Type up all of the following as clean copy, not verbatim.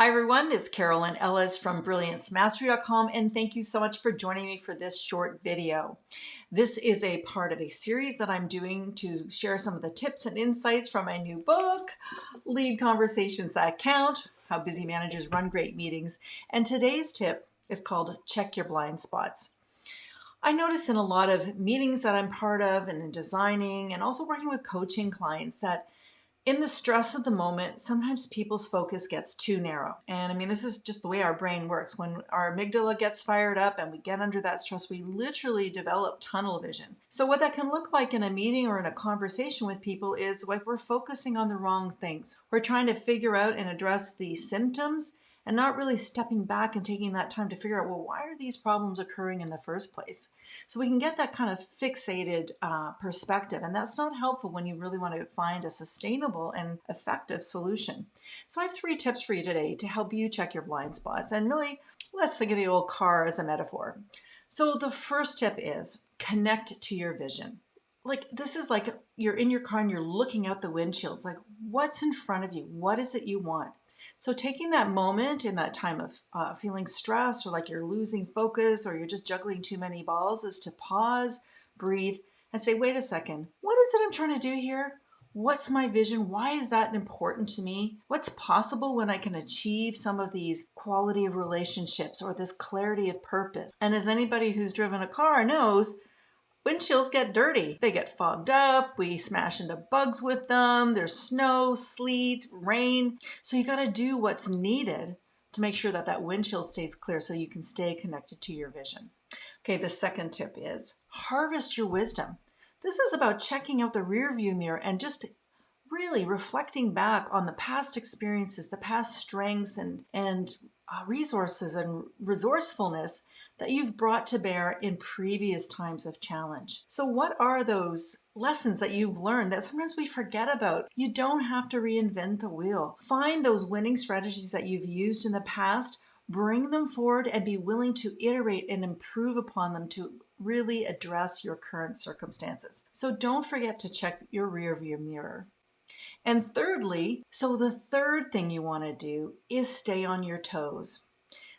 Hi everyone, it's Carolyn Ellis from BrillianceMastery.com, and thank you so much for joining me for this short video. This is a part of a series that I'm doing to share some of the tips and insights from my new book, Lead Conversations That Count, How Busy Managers Run Great Meetings. And today's tip is called Check Your Blind Spots. I notice in a lot of meetings that I'm part of and in designing and also working with coaching clients that in the stress of the moment, sometimes people's focus gets too narrow. And I mean, this is just the way our brain works. When our amygdala gets fired up and we get under that stress, we literally develop tunnel vision. So what that can look like in a meeting or in a conversation with people is like we're focusing on the wrong things. We're trying to figure out and address the symptoms and not really stepping back and taking that time to figure out, well, why are these problems occurring in the first place? So we can get that kind of fixated perspective, and that's not helpful when you really want to find a sustainable and effective solution. So I have 3 tips for you today to help you check your blind spots, and really, let's think of the old car as a metaphor. So the first tip is connect to your vision. Like this is like you're in your car and you're looking out the windshield, like what's in front of you? What is it you want? So taking that moment in that time of feeling stressed or like you're losing focus or you're just juggling too many balls is to pause, breathe, and say, wait a second, what is it I'm trying to do here? What's my vision? Why is that important to me? What's possible when I can achieve some of these quality of relationships or this clarity of purpose? And as anybody who's driven a car knows, windshields get dirty. They get fogged up. We smash into bugs with them. There's snow, sleet, rain. So you got to do what's needed to make sure that that windshield stays clear so you can stay connected to your vision. Okay, the second tip is harvest your wisdom. This is about checking out the rear view mirror and just really reflecting back on the past experiences, the past strengths and resources and resourcefulness that you've brought to bear in previous times of challenge. So what are those lessons that you've learned that sometimes we forget about? You don't have to reinvent the wheel. Find those winning strategies that you've used in the past, bring them forward and be willing to iterate and improve upon them to really address your current circumstances. So don't forget to check your rear view mirror. And thirdly, so the third thing you want to do is stay on your toes.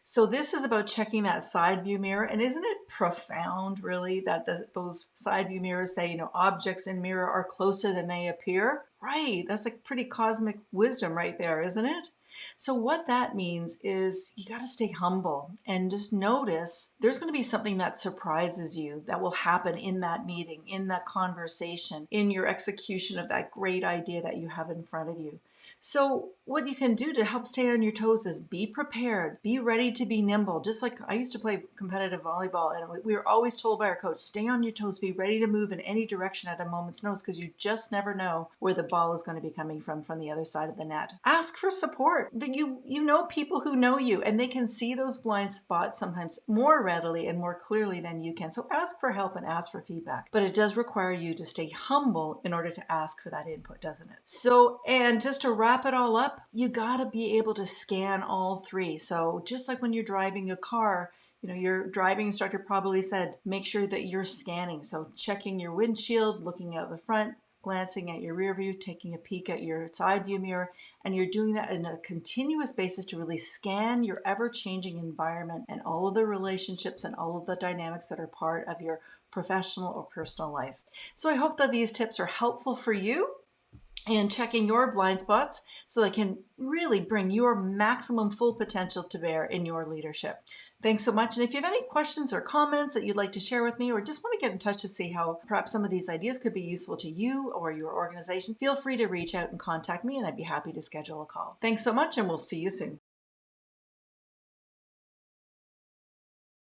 So this is about checking that side view mirror. And isn't it profound, really, that those side view mirrors say, objects in mirror are closer than they appear? Right. That's like pretty cosmic wisdom right there, isn't it? So what that means is you got to stay humble and just notice there's going to be something that surprises you that will happen in that meeting, in that conversation, in your execution of that great idea that you have in front of you. So what you can do to help stay on your toes is be prepared, be ready to be nimble. Just like I used to play competitive volleyball, and we were always told by our coach, stay on your toes, be ready to move in any direction at a moment's notice because you just never know where the ball is going to be coming from the other side of the net. Ask for support. You know people who know you, and they can see those blind spots sometimes more readily and more clearly than you can. So ask for help and ask for feedback. But it does require you to stay humble in order to ask for that input, doesn't it? So, and just to wrap it all up, you got to be able to scan all 3. So just like when you're driving a car, your driving instructor probably said, make sure that you're scanning. So checking your windshield, looking out the front, glancing at your rear view, taking a peek at your side view mirror, and you're doing that on a continuous basis to really scan your ever-changing environment and all of the relationships and all of the dynamics that are part of your professional or personal life. So I hope that these tips are helpful for you and checking your blind spots so they can really bring your maximum full potential to bear in your leadership. Thanks so much. And if you have any questions or comments that you'd like to share with me, or just want to get in touch to see how perhaps some of these ideas could be useful to you or your organization, feel free to reach out and contact me, and I'd be happy to schedule a call. Thanks so much, and we'll see you soon.